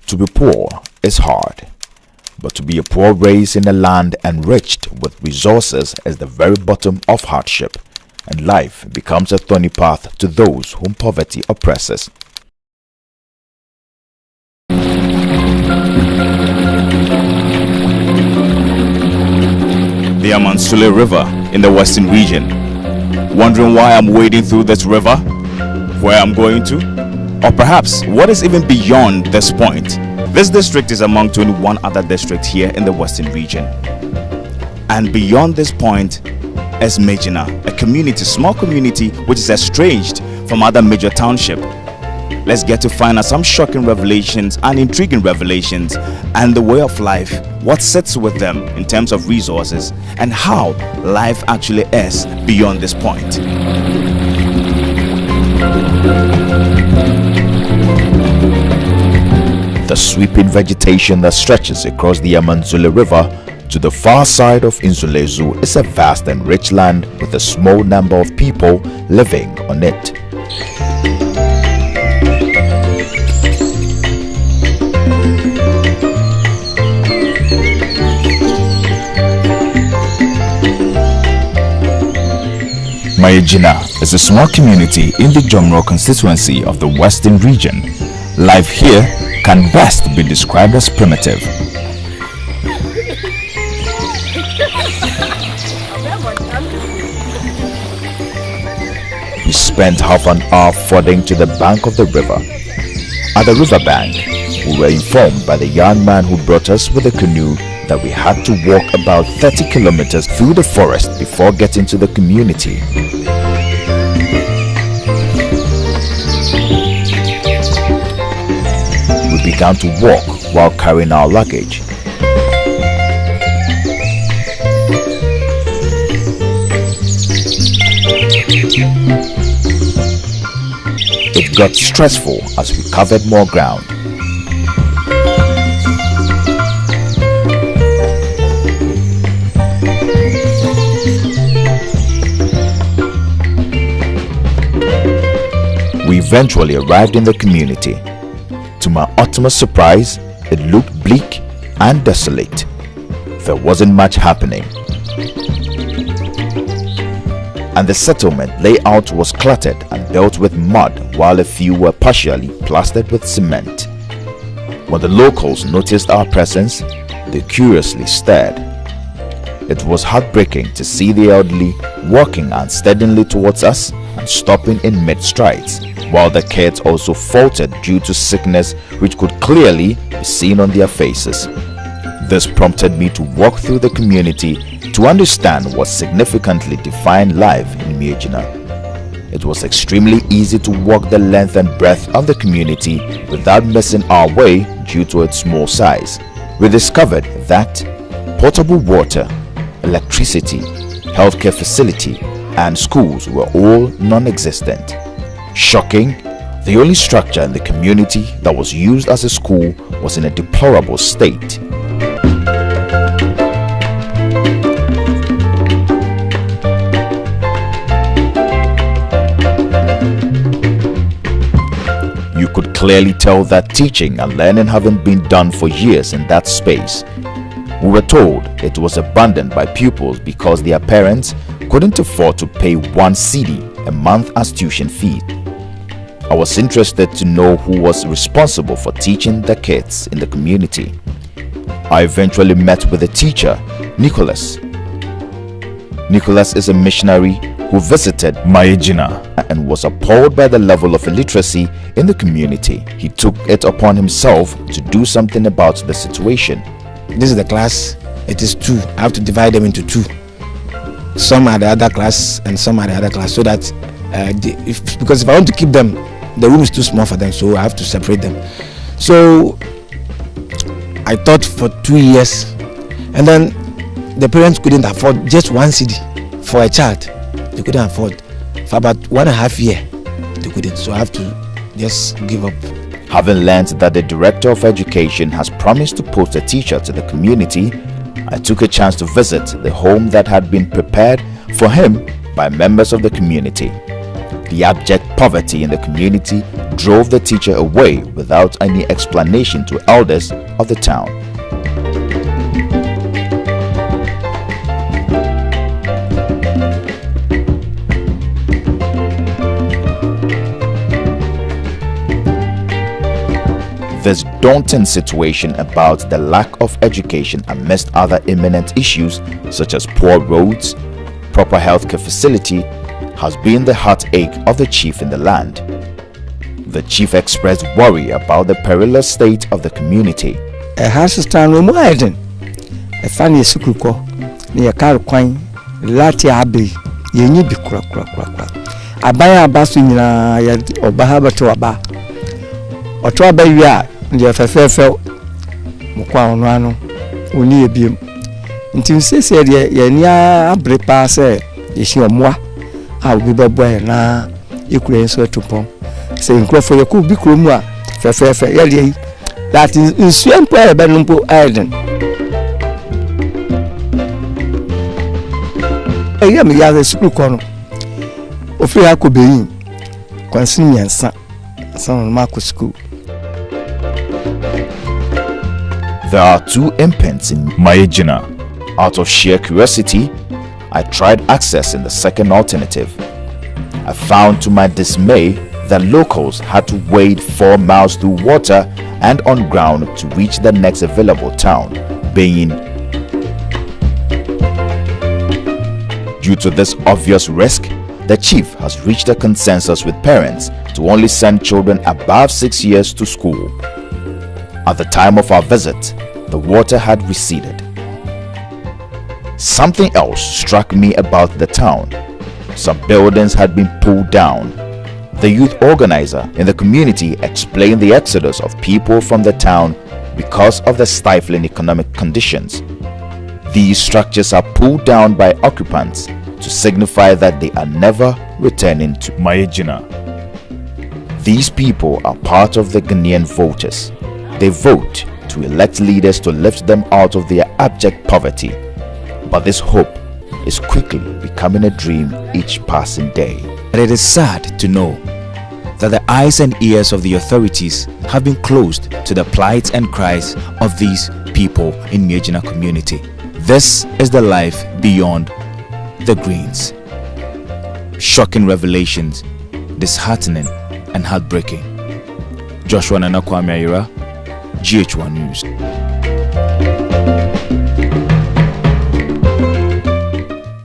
To be poor is hard, but to be a poor race in a land enriched with resources is the very bottom of hardship, and life becomes a thorny path to those whom poverty oppresses. The Amansule River in the Western region. Wondering why I'm wading through this river? Where I'm going to? Or perhaps what is even beyond this point? This district is among 21 other districts here in the Western region. And beyond this point is Megina, a community, small community which is estranged from other major townships. Let's get to find out some shocking revelations and intriguing revelations and the way of life, what sits with them in terms of resources, and how life actually is beyond this point. The sweeping vegetation that stretches across the Amansule River to the far side of Nzulezu is a vast and rich land with a small number of people living on it. Mayejina is a small community in the Jomro constituency of the Western region. Life here can best be described as primitive. We spent half an hour fording to the bank of the river. At the riverbank, we were informed by the young man who brought us with a canoe that we had to walk about 30 kilometers through the forest before getting to the community. We began to walk while carrying our luggage. It got stressful as we covered more ground. We eventually arrived in the community. To my utmost surprise, it looked bleak and desolate. There wasn't much happening, and the settlement layout was cluttered and built with mud, while a few were partially plastered with cement. When the locals noticed our presence, they curiously stared. It was heartbreaking to see the elderly walking unsteadily towards us and stopping in mid-strides, while the kids also faltered due to sickness which could clearly be seen on their faces. This prompted me to walk through the community to understand what significantly defined life in Mayejina. It was extremely easy to walk the length and breadth of the community without missing our way due to its small size. We discovered that potable water, electricity, healthcare facility, and schools were all non-existent. Shocking, the only structure in the community that was used as a school was in a deplorable state. You could clearly tell that teaching and learning haven't been done for years in that space. We were told it was abandoned by pupils because their parents couldn't afford to pay 1 cedi a month as tuition fee. I was interested to know who was responsible for teaching the kids in the community. I eventually met with the teacher, Nicholas. Nicholas is a missionary who visited Mayejina and was appalled by the level of illiteracy in the community. He took it upon himself to do something about the situation. This is the class, it is 2. I have to divide them into 2. Some are the other class and some are the other class, so that because if I want to keep them, the room is too small for them, so I have to separate them. So I taught for 2 years, and then the parents couldn't afford just 1 cedi for a child. They couldn't afford. For about 1.5 years, they couldn't, so I have to just give up. Having learned that the Director of Education has promised to post a teacher to the community, I took a chance to visit the home that had been prepared for him by members of the community. The abject poverty in the community drove the teacher away without any explanation to elders of the town. This daunting situation about the lack of education amidst other imminent issues such as poor roads, proper healthcare facility, has been the heartache of the chief in the land. The chief expressed worry about the perilous state of the community. A house stand no more hidden. A funny sukuko near Carquine, Lati Abbey, Yeni be crack. Abaya Basina or Bahaba to Aba or to Abaya, the FFL Mukwa Rano, Uni Beam. Until says ye near Abre Passe, is your moi. I'll be boy na you could answer to pom. Saying for your cool big room, that is in swamp where Benumpo Island. I am a young school corner. Ophelia could be consume son of Marcus School. There are 2 impens in Mayejina. Out of sheer curiosity, I tried accessing the second alternative. I found to my dismay that locals had to wade 4 miles through water and on ground to reach the next available town, being. Due to this obvious risk, the chief has reached a consensus with parents to only send children above 6 years to school. At the time of our visit, the water had receded. Something else struck me about the town. Some buildings had been pulled down. The youth organizer in the community explained the exodus of people from the town because of the stifling economic conditions. These structures are pulled down by occupants to signify that they are never returning to Mayejina. These people are part of the Ghanaian voters. They vote to elect leaders to lift them out of their abject poverty. But this hope is quickly becoming a dream each passing day. But it is sad to know that the eyes and ears of the authorities have been closed to the plight and cries of these people in Mayejina community. This is the life beyond the greens. Shocking revelations, disheartening and heartbreaking. Joshua Nana Kwame Ayira, GH1 News.